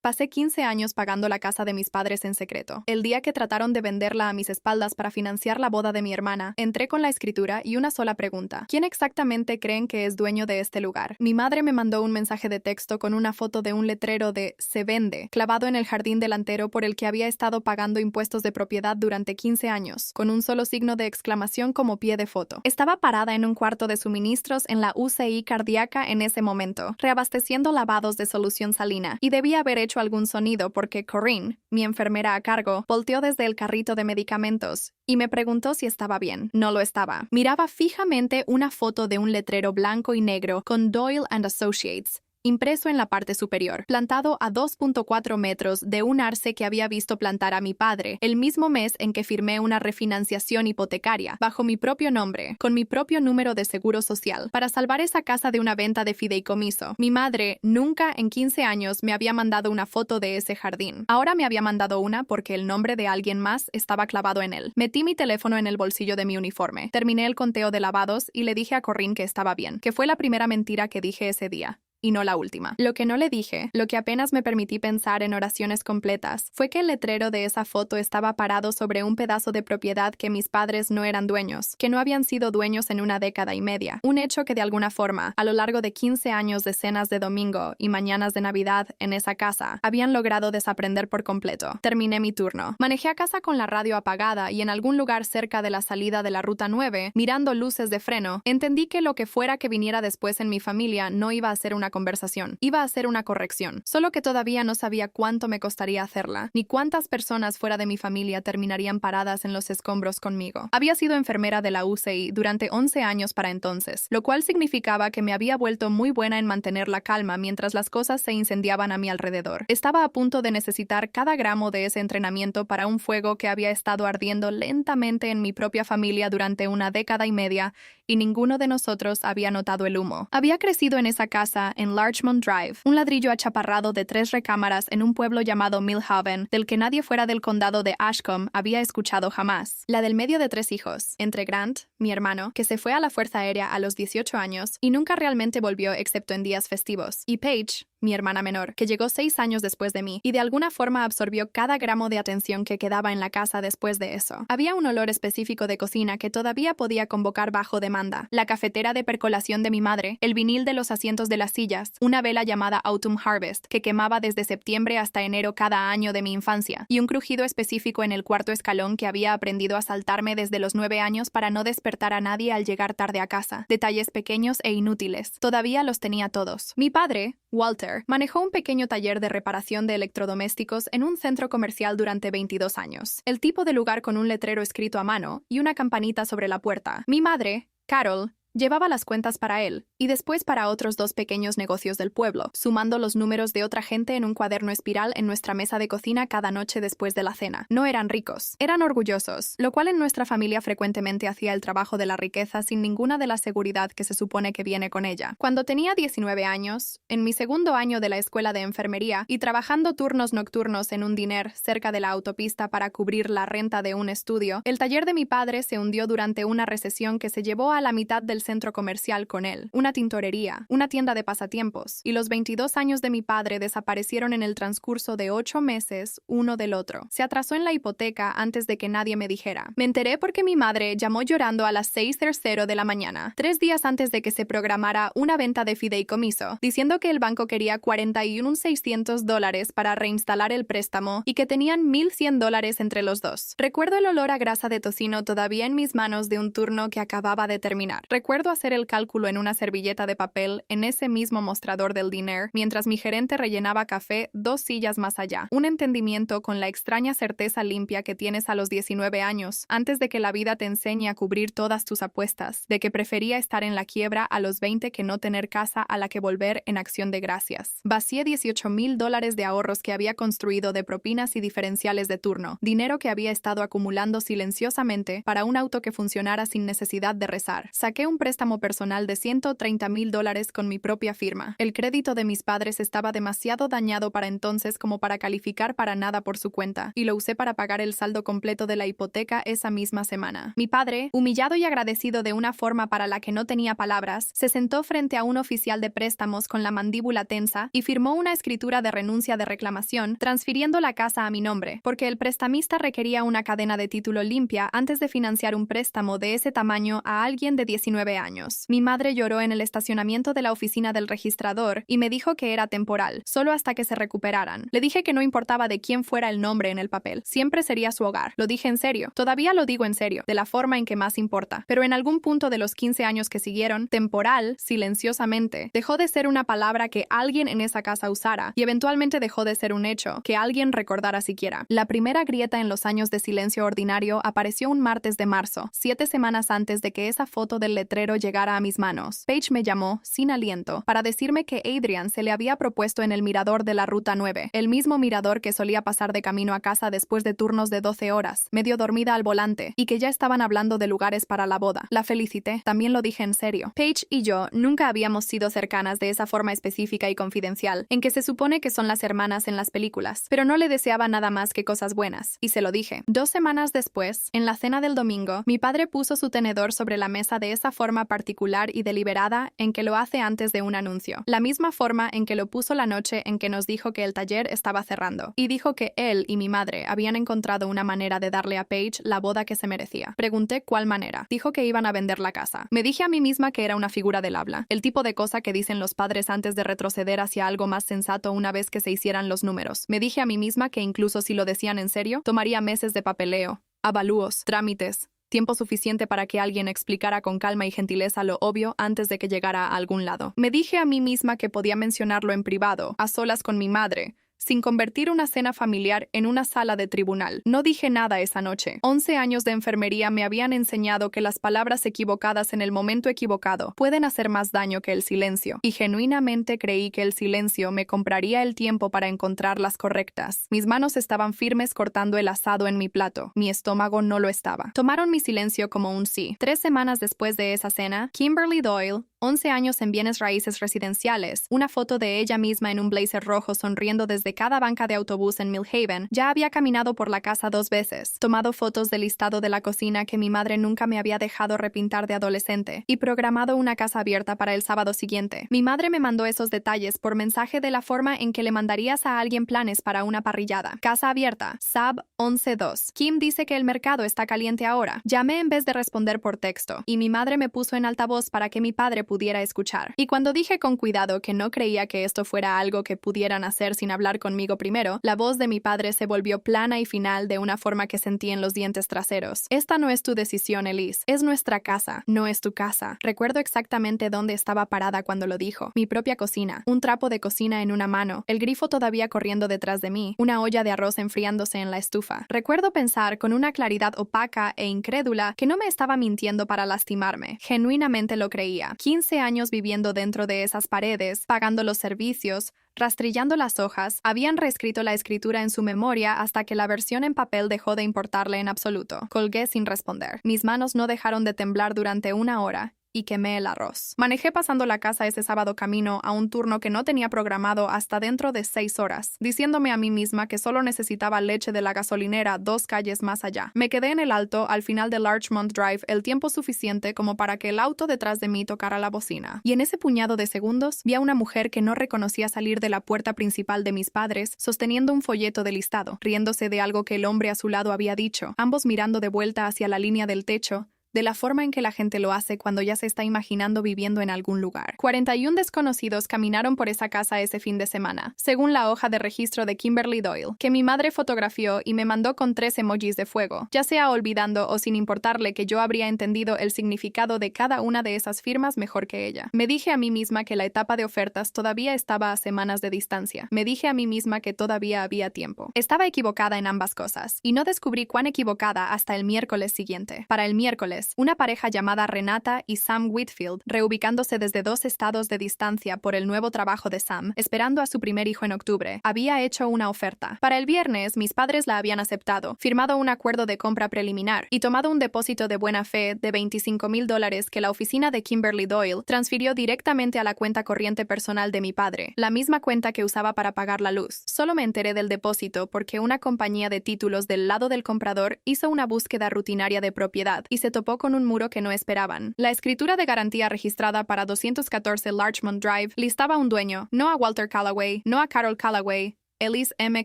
Pasé 15 años pagando la casa de mis padres en secreto. El día que trataron de venderla a mis espaldas para financiar la boda de mi hermana, entré con la escritura y una sola pregunta. ¿Quién exactamente creen que es dueño de este lugar? Mi madre me mandó un mensaje de texto con una foto de un letrero de "Se vende", clavado en el jardín delantero por el que había estado pagando impuestos de propiedad durante 15 años, con un solo signo de exclamación como pie de foto. Estaba parada en un cuarto de suministros en la UCI cardíaca en ese momento, reabasteciendo lavados de solución salina, y debía haber hecho algún sonido porque Corinne, mi enfermera a cargo, volteó desde el carrito de medicamentos y me preguntó si estaba bien. No lo estaba. Miraba fijamente una foto de un letrero blanco y negro con Doyle and Associates, impreso en la parte superior, plantado a 2.4 metros de un arce que había visto plantar a mi padre, el mismo mes en que firmé una refinanciación hipotecaria, bajo mi propio nombre, con mi propio número de seguro social, para salvar esa casa de una venta de fideicomiso. Mi madre nunca en 15 años me había mandado una foto de ese jardín. Ahora me había mandado una porque el nombre de alguien más estaba clavado en él. Metí mi teléfono en el bolsillo de mi uniforme, terminé el conteo de lavados y le dije a Corinne que estaba bien, que fue la primera mentira que dije ese día. Y no la última. Lo que no le dije, lo que apenas me permití pensar en oraciones completas, fue que el letrero de esa foto estaba parado sobre un pedazo de propiedad que mis padres no eran dueños, que no habían sido dueños en una década y media. Un hecho que de alguna forma, a lo largo de 15 años de cenas de domingo y mañanas de Navidad en esa casa, habían logrado desaprender por completo. Terminé mi turno. Manejé a casa con la radio apagada y en algún lugar cerca de la salida de la Ruta 9, mirando luces de freno, entendí que lo que fuera que viniera después en mi familia no iba a ser una conversación. Iba a ser una corrección, solo que todavía no sabía cuánto me costaría hacerla, ni cuántas personas fuera de mi familia terminarían paradas en los escombros conmigo. Había sido enfermera de la UCI durante 11 años para entonces, lo cual significaba que me había vuelto muy buena en mantener la calma mientras las cosas se incendiaban a mi alrededor. Estaba a punto de necesitar cada gramo de ese entrenamiento para un fuego que había estado ardiendo lentamente en mi propia familia durante una década y media, y ninguno de nosotros había notado el humo. Había crecido en esa casa en Larchmont Drive, un ladrillo achaparrado de 3 recámaras en un pueblo llamado Millhaven, del que nadie fuera del condado de Ashcombe había escuchado jamás. La del medio de 3 hijos, entre Grant, mi hermano, que se fue a la Fuerza Aérea a los 18 años y nunca realmente volvió excepto en días festivos, y Paige, mi hermana menor, que llegó 6 años después de mí y de alguna forma absorbió cada gramo de atención que quedaba en la casa después de eso. Había un olor específico de cocina que todavía podía convocar bajo demanda, la cafetera de percolación de mi madre, el vinil de los asientos de las sillas, una vela llamada Autumn Harvest que quemaba desde septiembre hasta enero cada año de mi infancia, y un crujido específico en el cuarto escalón que había aprendido a saltarme desde los 9 años para no despertar a nadie al llegar tarde a casa. Detalles pequeños e inútiles. Todavía los tenía todos. Mi padre, Walter, manejó un pequeño taller de reparación de electrodomésticos en un centro comercial durante 22 años. El tipo de lugar con un letrero escrito a mano y una campanita sobre la puerta. Mi madre, Carol, llevaba las cuentas para él, y después para otros 2 pequeños negocios del pueblo, sumando los números de otra gente en un cuaderno espiral en nuestra mesa de cocina cada noche después de la cena. No eran ricos, eran orgullosos, lo cual en nuestra familia frecuentemente hacía el trabajo de la riqueza sin ninguna de la seguridad que se supone que viene con ella. Cuando tenía 19 años, en mi segundo año de la escuela de enfermería y trabajando turnos nocturnos en un diner cerca de la autopista para cubrir la renta de un estudio, el taller de mi padre se hundió durante una recesión que se llevó a la mitad del centro comercial con él, una tintorería, una tienda de pasatiempos, y los 22 años de mi padre desaparecieron en el transcurso de 8 meses uno del otro. Se atrasó en la hipoteca antes de que nadie me dijera. Me enteré porque mi madre llamó llorando a las 6:00 de la mañana, 3 días antes de que se programara una venta de fideicomiso, diciendo que el banco quería $41,600 para reinstalar el préstamo y que tenían $1,100 entre los dos. Recuerdo el olor a grasa de tocino todavía en mis manos de un turno que acababa de terminar. Recuerdo hacer el cálculo en una servilleta de papel en ese mismo mostrador del diner, mientras mi gerente rellenaba café 2 sillas más allá. Un entendimiento con la extraña certeza limpia que tienes a los 19 años, antes de que la vida te enseñe a cubrir todas tus apuestas, de que prefería estar en la quiebra a los 20 que no tener casa a la que volver en acción de gracias. Vacié $18,000 de ahorros que había construido de propinas y diferenciales de turno, dinero que había estado acumulando silenciosamente para un auto que funcionara sin necesidad de rezar. Saqué un préstamo personal de $130,000 $30,000 con mi propia firma. El crédito de mis padres estaba demasiado dañado para entonces como para calificar para nada por su cuenta, y lo usé para pagar el saldo completo de la hipoteca esa misma semana. Mi padre, humillado y agradecido de una forma para la que no tenía palabras, se sentó frente a un oficial de préstamos con la mandíbula tensa y firmó una escritura de renuncia de reclamación, transfiriendo la casa a mi nombre, porque el prestamista requería una cadena de título limpia antes de financiar un préstamo de ese tamaño a alguien de 19 años. Mi madre lloró en el estacionamiento de la oficina del registrador y me dijo que era temporal, solo hasta que se recuperaran. Le dije que no importaba de quién fuera el nombre en el papel, siempre sería su hogar. Lo dije en serio. Todavía lo digo en serio, de la forma en que más importa. Pero en algún punto de los 15 años que siguieron, temporal, silenciosamente, dejó de ser una palabra que alguien en esa casa usara y eventualmente dejó de ser un hecho que alguien recordara siquiera. La primera grieta en los años de silencio ordinario apareció un martes de marzo, 7 semanas antes de que esa foto del letrero llegara a mis manos. Paige me llamó, sin aliento, para decirme que Adrian se le había propuesto en el mirador de la Ruta 9, el mismo mirador que solía pasar de camino a casa después de turnos de 12 horas, medio dormida al volante, y que ya estaban hablando de lugares para la boda. La felicité, también lo dije en serio. Paige y yo nunca habíamos sido cercanas de esa forma específica y confidencial, en que se supone que son las hermanas en las películas, pero no le deseaba nada más que cosas buenas, y se lo dije. 2 semanas después, en la cena del domingo, mi padre puso su tenedor sobre la mesa de esa forma particular y deliberada en que lo hace antes de un anuncio, la misma forma en que lo puso la noche en que nos dijo que el taller estaba cerrando, y dijo que él y mi madre habían encontrado una manera de darle a Paige la boda que se merecía. Pregunté cuál manera. Dijo que iban a vender la casa. Me dije a mí misma que era una figura del habla, el tipo de cosa que dicen los padres antes de retroceder hacia algo más sensato una vez que se hicieran los números. Me dije a mí misma que incluso si lo decían en serio, tomaría meses de papeleo, avalúos, trámites, tiempo suficiente para que alguien explicara con calma y gentileza lo obvio antes de que llegara a algún lado. Me dije a mí misma que podía mencionarlo en privado, a solas con mi madre, sin convertir una cena familiar en una sala de tribunal. No dije nada esa noche. 11 años de enfermería me habían enseñado que las palabras equivocadas en el momento equivocado pueden hacer más daño que el silencio, y genuinamente creí que el silencio me compraría el tiempo para encontrar las correctas. Mis manos estaban firmes cortando el asado en mi plato. Mi estómago no lo estaba. Tomaron mi silencio como un sí. 3 semanas después de esa cena, Kimberly Doyle, 11 años en bienes raíces residenciales, una foto de ella misma en un blazer rojo sonriendo desde cada banca de autobús en Millhaven, ya había caminado por la casa 2 veces, tomado fotos del listado de la cocina que mi madre nunca me había dejado repintar de adolescente, y programado una casa abierta para el sábado siguiente. Mi madre me mandó esos detalles por mensaje de la forma en que le mandarías a alguien planes para una parrillada. Casa abierta, SAB 11-2. Kim dice que el mercado está caliente ahora. Llamé en vez de responder por texto, y mi madre me puso en altavoz para que mi padre pudiera escuchar. Y cuando dije con cuidado que no creía que esto fuera algo que pudieran hacer sin hablar conmigo primero, la voz de mi padre se volvió plana y final de una forma que sentí en los dientes traseros. Esta no es tu decisión, Elise. Es nuestra casa, no es tu casa. Recuerdo exactamente dónde estaba parada cuando lo dijo. Mi propia cocina. Un trapo de cocina en una mano, el grifo todavía corriendo detrás de mí, una olla de arroz enfriándose en la estufa. Recuerdo pensar con una claridad opaca e incrédula que no me estaba mintiendo para lastimarme. Genuinamente lo creía. 15 años viviendo dentro de esas paredes, pagando los servicios, rastrillando las hojas, habían reescrito la escritura en su memoria hasta que la versión en papel dejó de importarle en absoluto. Colgué sin responder. Mis manos no dejaron de temblar durante 1 hora. Y quemé el arroz. Manejé pasando la casa ese sábado camino a un turno que no tenía programado hasta dentro de 6 horas, diciéndome a mí misma que solo necesitaba leche de la gasolinera 2 calles más allá. Me quedé en el alto al final de Larchmont Drive el tiempo suficiente como para que el auto detrás de mí tocara la bocina. Y en ese puñado de segundos vi a una mujer que no reconocía salir de la puerta principal de mis padres, sosteniendo un folleto de listado, riéndose de algo que el hombre a su lado había dicho, ambos mirando de vuelta hacia la línea del techo, de la forma en que la gente lo hace cuando ya se está imaginando viviendo en algún lugar. 41 desconocidos caminaron por esa casa ese fin de semana, según la hoja de registro de Kimberly Doyle, que mi madre fotografió y me mandó con 3 emojis de fuego, ya sea olvidando o sin importarle que yo habría entendido el significado de cada una de esas firmas mejor que ella. Me dije a mí misma que la etapa de ofertas todavía estaba a semanas de distancia. Me dije a mí misma que todavía había tiempo. Estaba equivocada en ambas cosas, y no descubrí cuán equivocada hasta el miércoles siguiente. Para el miércoles, viernes, una pareja llamada Renata y Sam Whitfield, reubicándose desde 2 estados de distancia por el nuevo trabajo de Sam, esperando a su primer hijo en octubre, había hecho una oferta. Para el viernes, mis padres la habían aceptado, firmado un acuerdo de compra preliminar y tomado un depósito de buena fe de $25,000 que la oficina de Kimberly Doyle transfirió directamente a la cuenta corriente personal de mi padre, la misma cuenta que usaba para pagar la luz. Solo me enteré del depósito porque una compañía de títulos del lado del comprador hizo una búsqueda rutinaria de propiedad y se topó con un muro que no esperaban. La escritura de garantía registrada para 214 Larchmont Drive listaba un dueño, no a Walter Callaway, no a Carol Callaway, Elise M.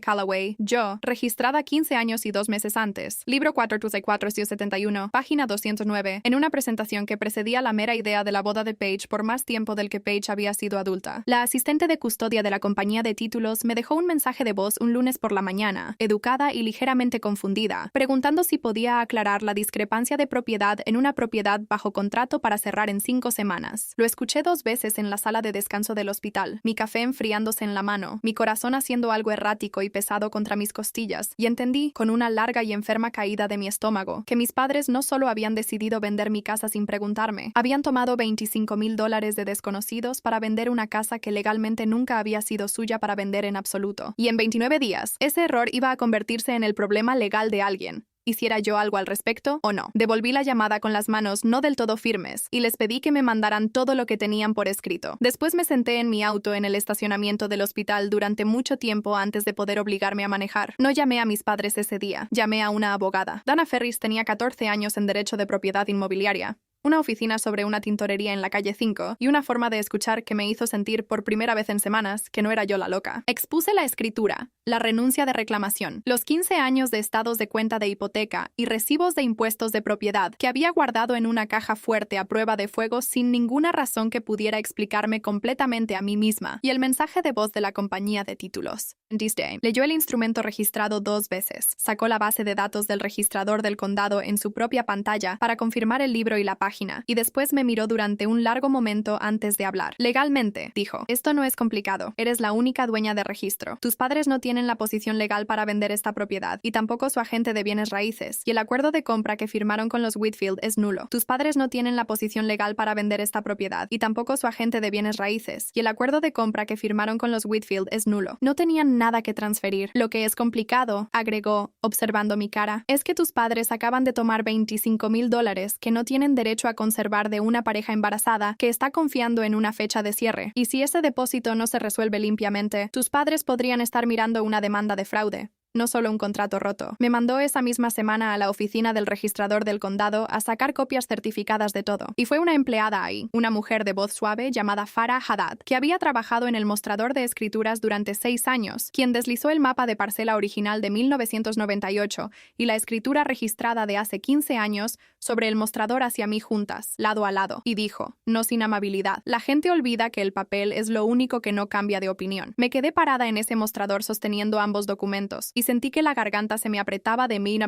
Callaway, yo, registrada 15 años y 2 meses antes. Libro 434-71, página 209, en una presentación que precedía la mera idea de la boda de Paige por más tiempo del que Paige había sido adulta. La asistente de custodia de la compañía de títulos me dejó un mensaje de voz un lunes por la mañana, educada y ligeramente confundida, preguntando si podía aclarar la discrepancia de propiedad en una propiedad bajo contrato para cerrar en 5 semanas. Lo escuché 2 veces en la sala de descanso del hospital, mi café enfriándose en la mano, mi corazón haciendo algo errático y pesado contra mis costillas, y entendí, con una larga y enferma caída de mi estómago, que mis padres no solo habían decidido vender mi casa sin preguntarme, habían tomado $25,000 de desconocidos para vender una casa que legalmente nunca había sido suya para vender en absoluto. Y en 29 días, ese error iba a convertirse en el problema legal de alguien. ¿Hiciera yo algo al respecto o no? Devolví la llamada con las manos no del todo firmes y les pedí que me mandaran todo lo que tenían por escrito. Después me senté en mi auto en el estacionamiento del hospital durante mucho tiempo antes de poder obligarme a manejar. No llamé a mis padres ese día, llamé a una abogada. Dana Ferris tenía 14 años en derecho de propiedad inmobiliaria, una oficina sobre una tintorería en la calle 5 y una forma de escuchar que me hizo sentir por primera vez en semanas que no era yo la loca. Expuse la escritura, la renuncia de reclamación, los 15 años de estados de cuenta de hipoteca y recibos de impuestos de propiedad que había guardado en una caja fuerte a prueba de fuego sin ninguna razón que pudiera explicarme completamente a mí misma, y el mensaje de voz de la compañía de títulos. Disney leyó el instrumento registrado 2 veces, sacó la base de datos del registrador del condado en su propia pantalla para confirmar el libro y la página, y después me miró durante un largo momento antes de hablar. Legalmente, dijo, esto no es complicado, eres la única dueña de registro. Tus padres no tienen la posición legal para vender esta propiedad, y tampoco su agente de bienes raíces, y el acuerdo de compra que firmaron con los Whitfield es nulo. Tus padres no tienen la posición legal para vender esta propiedad, y tampoco su agente de bienes raíces, y el acuerdo de compra que firmaron con los Whitfield es nulo. No tenían nada que transferir. Lo que es complicado, agregó, observando mi cara, es que tus padres acaban de tomar $25,000 que no tienen derecho a conservar de una pareja embarazada que está confiando en una fecha de cierre. Y si ese depósito no se resuelve limpiamente, tus padres podrían estar mirando una demanda de fraude, no solo un contrato roto. Me mandó esa misma semana a la oficina del registrador del condado a sacar copias certificadas de todo. Y fue una empleada ahí, una mujer de voz suave llamada Farah Haddad, que había trabajado en el mostrador de escrituras durante 6 años, quien deslizó el mapa de parcela original de 1998 y la escritura registrada de hace 15 años sobre el mostrador hacia mí juntas, lado a lado, y dijo, no sin amabilidad, la gente olvida que el papel es lo único que no cambia de opinión. Me quedé parada en ese mostrador sosteniendo ambos documentos, y sentí que la garganta se me apretaba de mí,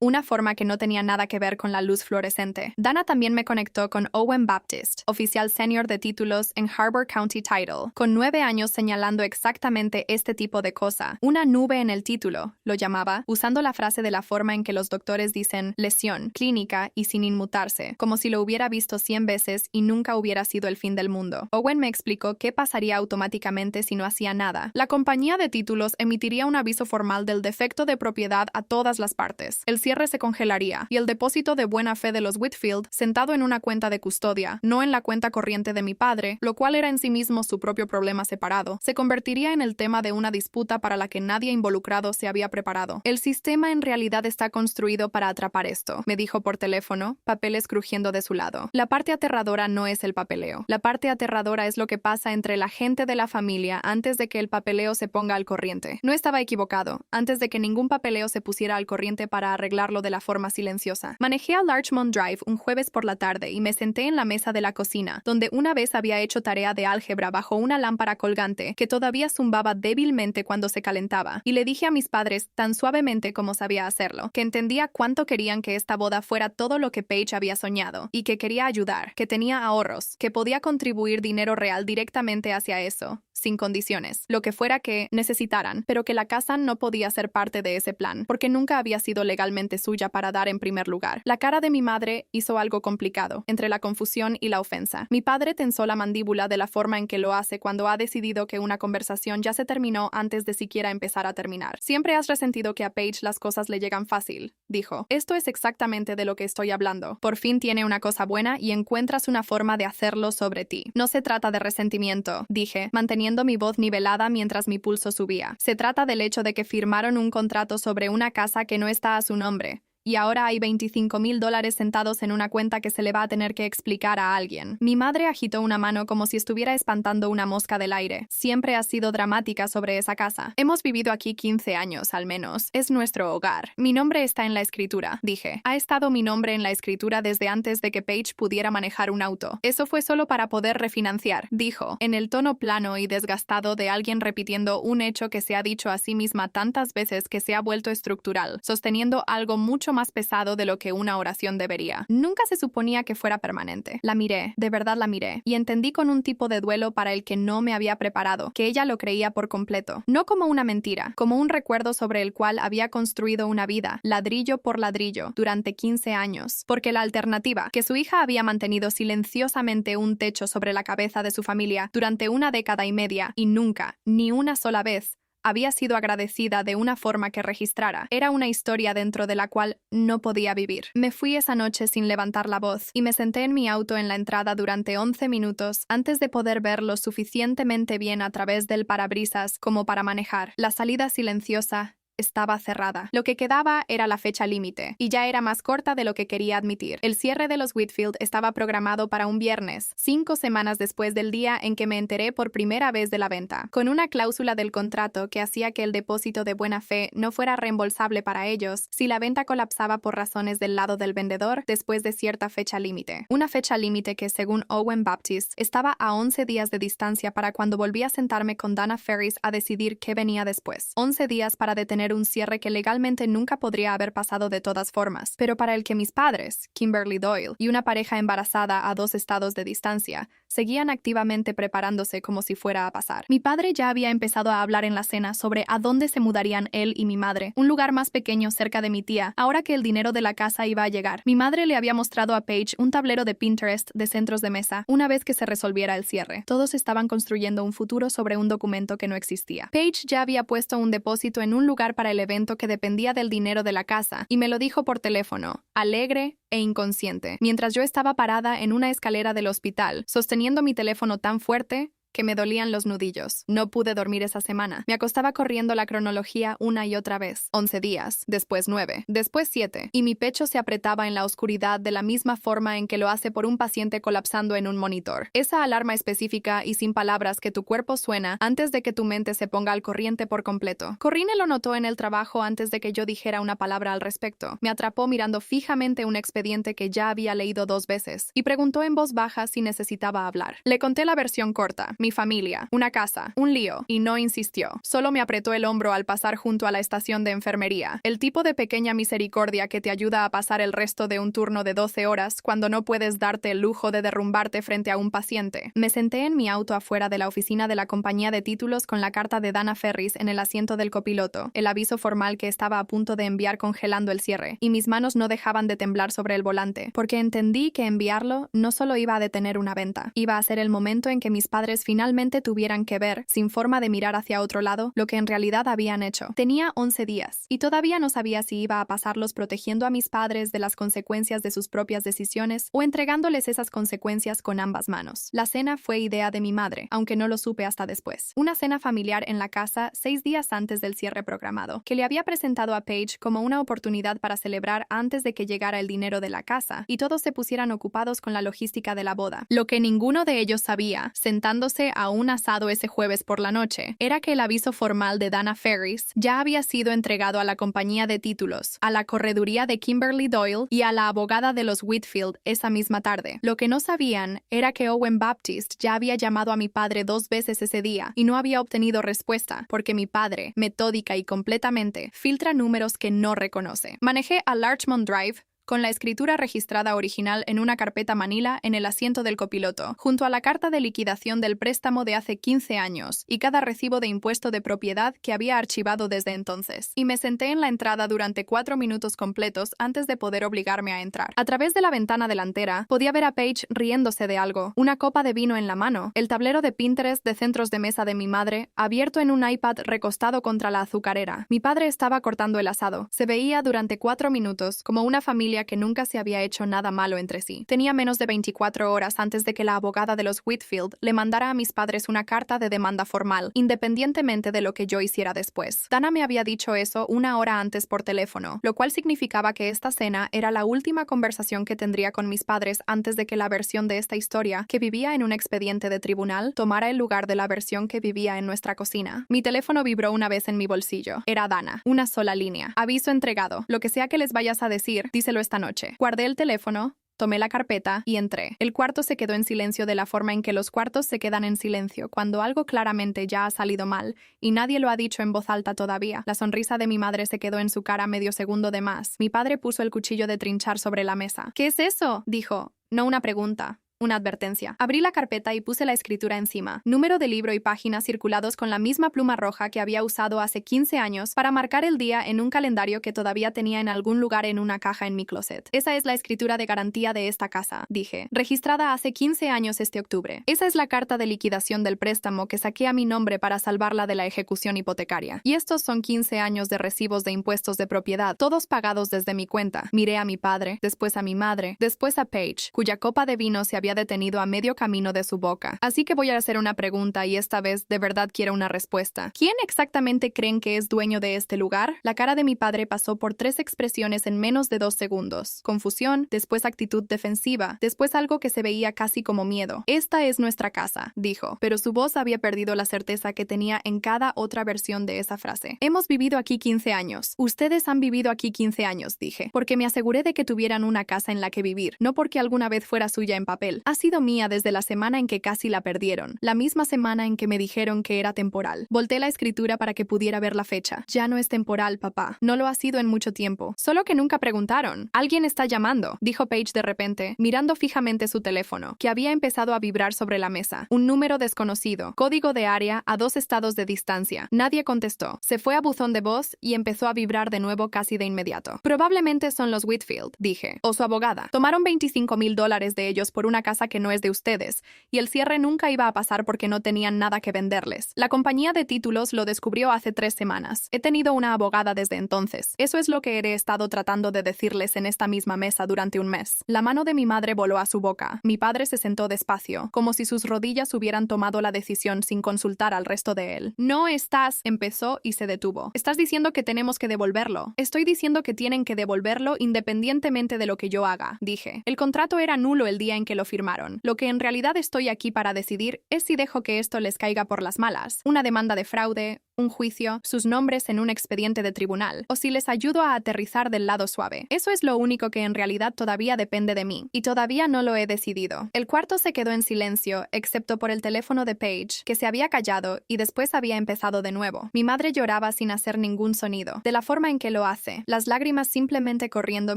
una forma que no tenía nada que ver con la luz fluorescente. Dana también me conectó con Owen Baptist, oficial senior de títulos en Harbor County Title, con 9 años señalando exactamente este tipo de cosa. Una nube en el título, lo llamaba, usando la frase de la forma en que los doctores dicen lesión, clínica y sin inmutarse, como si lo hubiera visto 100 veces y nunca hubiera sido el fin del mundo. Owen me explicó qué pasaría automáticamente si no hacía nada. La compañía de títulos emitiría un aviso formal del defecto de propiedad a todas las partes. El cierre se congelaría y el depósito de buena fe de los Whitfield, sentado en una cuenta de custodia, no en la cuenta corriente de mi padre, lo cual era en sí mismo su propio problema separado, se convertiría en el tema de una disputa para la que nadie involucrado se había preparado. El sistema en realidad está construido para atrapar esto, me dijo por teléfono, papeles crujiendo de su lado. La parte aterradora no es el papeleo. La parte aterradora es lo que pasa entre la gente de la familia antes de que el papeleo se ponga al corriente. No estaba equivocado. Antes de que ningún papeleo se pusiera al corriente para arreglarlo de la forma silenciosa. Manejé a Larchmont Drive un jueves por la tarde y me senté en la mesa de la cocina, donde una vez había hecho tarea de álgebra bajo una lámpara colgante que todavía zumbaba débilmente cuando se calentaba, y le dije a mis padres, tan suavemente como sabía hacerlo, que entendía cuánto querían que esta boda fuera todo lo que Paige había soñado, y que quería ayudar, que tenía ahorros, que podía contribuir dinero real directamente hacia eso, sin condiciones, lo que fuera que necesitaran, pero que la casa no podía ser parte de ese plan, porque nunca había sido legalmente suya para dar en primer lugar. La cara de mi madre hizo algo complicado, entre la confusión y la ofensa. Mi padre tensó la mandíbula de la forma en que lo hace cuando ha decidido que una conversación ya se terminó antes de siquiera empezar a terminar. Siempre has resentido que a Paige las cosas le llegan fácil, dijo. Esto es exactamente de lo que estoy hablando. Por fin tiene una cosa buena y encuentras una forma de hacerlo sobre ti. No se trata de resentimiento, dije, manteniendo mi voz nivelada mientras mi pulso subía. Se trata del hecho de que firmaron un contrato sobre una casa que no está a su nombre. Y ahora hay $25,000 sentados en una cuenta que se le va a tener que explicar a alguien. Mi madre agitó una mano como si estuviera espantando una mosca del aire. Siempre ha sido dramática sobre esa casa. Hemos vivido aquí 15 años, al menos. Es nuestro hogar. Mi nombre está en la escritura, dije. Ha estado mi nombre en la escritura desde antes de que Paige pudiera manejar un auto. Eso fue solo para poder refinanciar, dijo, en el tono plano y desgastado de alguien repitiendo un hecho que se ha dicho a sí misma tantas veces que se ha vuelto estructural, sosteniendo algo mucho más pesado de lo que una oración debería. Nunca se suponía que fuera permanente. La miré, de verdad la miré, y entendí con un tipo de duelo para el que no me había preparado, que ella lo creía por completo. No como una mentira, como un recuerdo sobre el cual había construido una vida, ladrillo por ladrillo, durante 15 años. Porque la alternativa, que su hija había mantenido silenciosamente un techo sobre la cabeza de su familia durante una década y media, y nunca, ni una sola vez, había sido agradecida de una forma que registrara. Era una historia dentro de la cual no podía vivir. Me fui esa noche sin levantar la voz y me senté en mi auto en la entrada durante 11 minutos antes de poder ver lo suficientemente bien a través del parabrisas como para manejar. La salida silenciosa estaba cerrada. Lo que quedaba era la fecha límite, y ya era más corta de lo que quería admitir. El cierre de los Whitfield estaba programado para un viernes, 5 semanas después del día en que me enteré por primera vez de la venta, con una cláusula del contrato que hacía que el depósito de buena fe no fuera reembolsable para ellos si la venta colapsaba por razones del lado del vendedor después de cierta fecha límite. Una fecha límite que, según Owen Baptist, estaba a 11 días de distancia para cuando volví a sentarme con Dana Ferris a decidir qué venía después. 11 días para detener un cierre que legalmente nunca podría haber pasado de todas formas, pero para el que mis padres, Kimberly Doyle, y una pareja embarazada a 2 estados de distancia, seguían activamente preparándose como si fuera a pasar. Mi padre ya había empezado a hablar en la cena sobre a dónde se mudarían él y mi madre, un lugar más pequeño cerca de mi tía, ahora que el dinero de la casa iba a llegar. Mi madre le había mostrado a Paige un tablero de Pinterest de centros de mesa una vez que se resolviera el cierre. Todos estaban construyendo un futuro sobre un documento que no existía. Paige ya había puesto un depósito en un lugar para el evento que dependía del dinero de la casa, y me lo dijo por teléfono, alegre e inconsciente, mientras yo estaba parada en una escalera del hospital, sosteniendo mi teléfono tan fuerte que me dolían los nudillos. No pude dormir esa semana. Me acostaba corriendo la cronología una y otra vez. 11 días, después 9, después 7, y mi pecho se apretaba en la oscuridad de la misma forma en que lo hace por un paciente colapsando en un monitor. Esa alarma específica y sin palabras que tu cuerpo suena antes de que tu mente se ponga al corriente por completo. Corrine lo notó en el trabajo antes de que yo dijera una palabra al respecto. Me atrapó mirando fijamente un expediente que ya había leído 2 veces y preguntó en voz baja si necesitaba hablar. Le conté la versión corta. Mi familia, una casa, un lío, y no insistió. Solo me apretó el hombro al pasar junto a la estación de enfermería, el tipo de pequeña misericordia que te ayuda a pasar el resto de un turno de 12 horas cuando no puedes darte el lujo de derrumbarte frente a un paciente. Me senté en mi auto afuera de la oficina de la compañía de títulos con la carta de Dana Ferris en el asiento del copiloto, el aviso formal que estaba a punto de enviar congelando el cierre, y mis manos no dejaban de temblar sobre el volante, porque entendí que enviarlo no solo iba a detener una venta, iba a ser el momento en que mis padres finalmente tuvieran que ver, sin forma de mirar hacia otro lado, lo que en realidad habían hecho. Tenía 11 días, y todavía no sabía si iba a pasarlos protegiendo a mis padres de las consecuencias de sus propias decisiones o entregándoles esas consecuencias con ambas manos. La cena fue idea de mi madre, aunque no lo supe hasta después. Una cena familiar en la casa 6 días antes del cierre programado, que le había presentado a Paige como una oportunidad para celebrar antes de que llegara el dinero de la casa y todos se pusieran ocupados con la logística de la boda. Lo que ninguno de ellos sabía, sentándose a un asado ese jueves por la noche, era que el aviso formal de Dana Ferris ya había sido entregado a la compañía de títulos, a la correduría de Kimberly Doyle y a la abogada de los Whitfield esa misma tarde. Lo que no sabían era que Owen Baptist ya había llamado a mi padre 2 veces ese día y no había obtenido respuesta, porque mi padre, metódica y completamente, filtra números que no reconoce. Manejé a Larchmont Drive con la escritura registrada original en una carpeta manila en el asiento del copiloto, junto a la carta de liquidación del préstamo de hace 15 años y cada recibo de impuesto de propiedad que había archivado desde entonces. Y me senté en la entrada durante 4 minutos completos antes de poder obligarme a entrar. A través de la ventana delantera, podía ver a Paige riéndose de algo, una copa de vino en la mano, el tablero de Pinterest de centros de mesa de mi madre, abierto en un iPad recostado contra la azucarera. Mi padre estaba cortando el asado. Se veía durante 4 minutos como una familia que nunca se había hecho nada malo entre sí. Tenía menos de 24 horas antes de que la abogada de los Whitfield le mandara a mis padres una carta de demanda formal, independientemente de lo que yo hiciera después. Dana me había dicho eso 1 hora antes por teléfono, lo cual significaba que esta cena era la última conversación que tendría con mis padres antes de que la versión de esta historia, que vivía en un expediente de tribunal, tomara el lugar de la versión que vivía en nuestra cocina. Mi teléfono vibró una vez en mi bolsillo. Era Dana. Una sola línea. Aviso entregado. Lo que sea que les vayas a decir, díselo esta noche. Guardé el teléfono, tomé la carpeta y entré. El cuarto se quedó en silencio de la forma en que los cuartos se quedan en silencio cuando algo claramente ya ha salido mal y nadie lo ha dicho en voz alta todavía. La sonrisa de mi madre se quedó en su cara medio segundo de más. Mi padre puso el cuchillo de trinchar sobre la mesa. ¿Qué es eso?, dijo. No una pregunta. Una advertencia. Abrí la carpeta y puse la escritura encima. Número de libro y páginas circulados con la misma pluma roja que había usado hace 15 años para marcar el día en un calendario que todavía tenía en algún lugar en una caja en mi closet. Esa es la escritura de garantía de esta casa, dije. Registrada hace 15 años este octubre. Esa es la carta de liquidación del préstamo que saqué a mi nombre para salvarla de la ejecución hipotecaria. Y estos son 15 años de recibos de impuestos de propiedad, todos pagados desde mi cuenta. Miré a mi padre, después a mi madre, después a Paige, cuya copa de vino se había detenido a medio camino de su boca. Así que voy a hacer una pregunta y esta vez de verdad quiero una respuesta. ¿Quién exactamente creen que es dueño de este lugar? La cara de mi padre pasó por 3 expresiones en menos de 2 segundos. Confusión, después actitud defensiva, después algo que se veía casi como miedo. Esta es nuestra casa, dijo, pero su voz había perdido la certeza que tenía en cada otra versión de esa frase. Hemos vivido aquí 15 años. Ustedes han vivido aquí 15 años, dije, porque me aseguré de que tuvieran una casa en la que vivir, no porque alguna vez fuera suya en papel. Ha sido mía desde la semana en que casi la perdieron, la misma semana en que me dijeron que era temporal. Volté la escritura para que pudiera ver la fecha. Ya no es temporal, papá. No lo ha sido en mucho tiempo. Solo que nunca preguntaron. Alguien está llamando, dijo Paige de repente, mirando fijamente su teléfono, que había empezado a vibrar sobre la mesa. Un número desconocido, código de área a 2 estados de distancia. Nadie contestó. Se fue a buzón de voz y empezó a vibrar de nuevo casi de inmediato. Probablemente son los Whitfield, dije, o su abogada. Tomaron $25,000 de ellos por una casa que no es de ustedes, y el cierre nunca iba a pasar porque no tenían nada que venderles. La compañía de títulos lo descubrió hace 3 semanas. He tenido una abogada desde entonces. Eso es lo que he estado tratando de decirles en esta misma mesa durante un mes. La mano de mi madre voló a su boca. Mi padre se sentó despacio, como si sus rodillas hubieran tomado la decisión sin consultar al resto de él. No estás, empezó y se detuvo. Estás diciendo que tenemos que devolverlo. Estoy diciendo que tienen que devolverlo independientemente de lo que yo haga, dije. El contrato era nulo el día en que lo firmaron. Lo que en realidad estoy aquí para decidir es si dejo que esto les caiga por las malas, una demanda de fraude, un juicio, sus nombres en un expediente de tribunal, o si les ayudo a aterrizar del lado suave. Eso es lo único que en realidad todavía depende de mí, y todavía no lo he decidido. El cuarto se quedó en silencio, excepto por el teléfono de Paige, que se había callado y después había empezado de nuevo. Mi madre lloraba sin hacer ningún sonido, de la forma en que lo hace, las lágrimas simplemente corriendo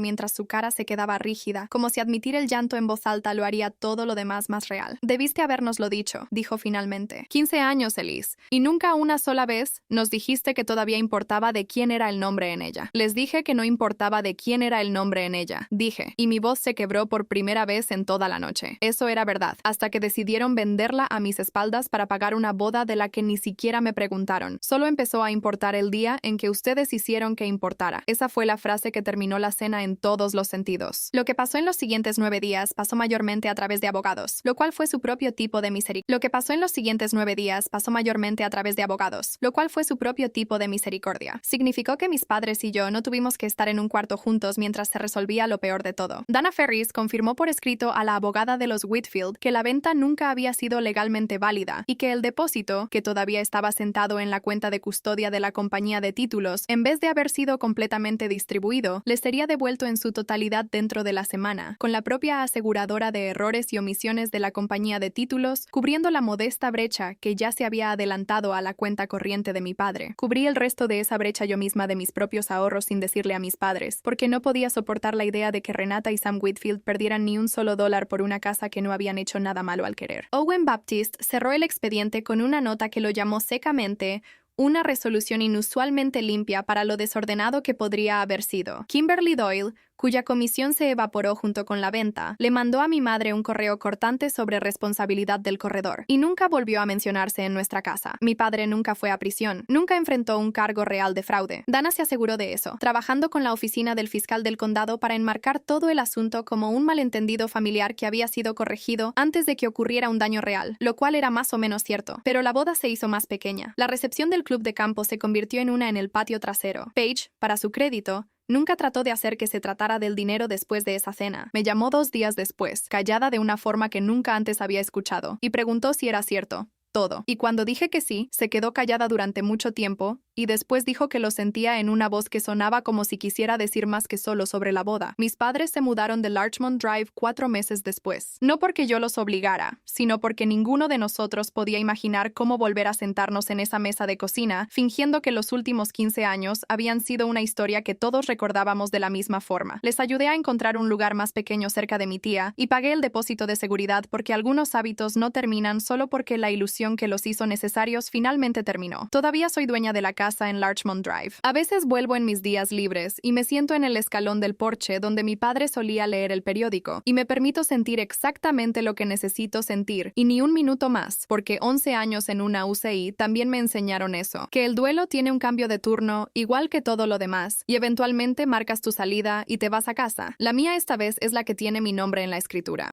mientras su cara se quedaba rígida, como si admitir el llanto en voz alta lo haría todo lo demás más real. Debiste habernoslo dicho, dijo finalmente. 15 años, Elise, y nunca una sola vez nos dijiste que todavía importaba de quién era el nombre en ella. Les dije que no importaba de quién era el nombre en ella, dije, y mi voz se quebró por primera vez en toda la noche. Eso era verdad, hasta que decidieron venderla a mis espaldas para pagar una boda de la que ni siquiera me preguntaron. Solo empezó a importar el día en que ustedes hicieron que importara. Esa fue la frase que terminó la cena en todos los sentidos. Lo que pasó en los siguientes 9 días pasó mayormente a través de abogados, lo cual fue su propio tipo de misericordia. Lo que pasó en los siguientes 9 días pasó mayormente a través de abogados, lo cual fue su propio tipo de misericordia. Significó que mis padres y yo no tuvimos que estar en un cuarto juntos mientras se resolvía lo peor de todo. Dana Ferris confirmó por escrito a la abogada de los Whitfield que la venta nunca había sido legalmente válida y que el depósito, que todavía estaba sentado en la cuenta de custodia de la compañía de títulos, en vez de haber sido completamente distribuido, les sería devuelto en su totalidad dentro de la semana, con la propia aseguradora de errores y omisiones de la compañía de títulos, cubriendo la modesta brecha que ya se había adelantado a la cuenta corriente de mi padre. Cubrí el resto de esa brecha yo misma de mis propios ahorros sin decirle a mis padres, porque no podía soportar la idea de que Renata y Sam Whitfield perdieran ni un solo dólar por una casa que no habían hecho nada malo al querer. Owen Baptiste cerró el expediente con una nota que lo llamó secamente una resolución inusualmente limpia para lo desordenado que podría haber sido. Kimberly Doyle, cuya comisión se evaporó junto con la venta, le mandó a mi madre un correo cortante sobre responsabilidad del corredor, y nunca volvió a mencionarse en nuestra casa. Mi padre nunca fue a prisión, nunca enfrentó un cargo real de fraude. Dana se aseguró de eso, trabajando con la oficina del fiscal del condado para enmarcar todo el asunto como un malentendido familiar que había sido corregido antes de que ocurriera un daño real, lo cual era más o menos cierto. Pero la boda se hizo más pequeña. La recepción del club de campo se convirtió en una en el patio trasero. Paige, para su crédito, nunca trató de hacer que se tratara del dinero después de esa cena. Me llamó 2 días después, callada de una forma que nunca antes había escuchado, y preguntó si era cierto. Todo. Y cuando dije que sí, se quedó callada durante mucho tiempo, y después dijo que lo sentía en una voz que sonaba como si quisiera decir más que solo sobre la boda. Mis padres se mudaron de Larchmont Drive 4 meses después. No porque yo los obligara, sino porque ninguno de nosotros podía imaginar cómo volver a sentarnos en esa mesa de cocina, fingiendo que los últimos 15 años habían sido una historia que todos recordábamos de la misma forma. Les ayudé a encontrar un lugar más pequeño cerca de mi tía, y pagué el depósito de seguridad porque algunos hábitos no terminan solo porque la ilusión que los hizo necesarios finalmente terminó. Todavía soy dueña de la casa en Larchmont Drive. A veces vuelvo en mis días libres y me siento en el escalón del porche donde mi padre solía leer el periódico, y me permito sentir exactamente lo que necesito sentir, y ni un minuto más, porque 11 años en una UCI también me enseñaron eso, que el duelo tiene un cambio de turno, igual que todo lo demás, y eventualmente marcas tu salida y te vas a casa. La mía esta vez es la que tiene mi nombre en la escritura.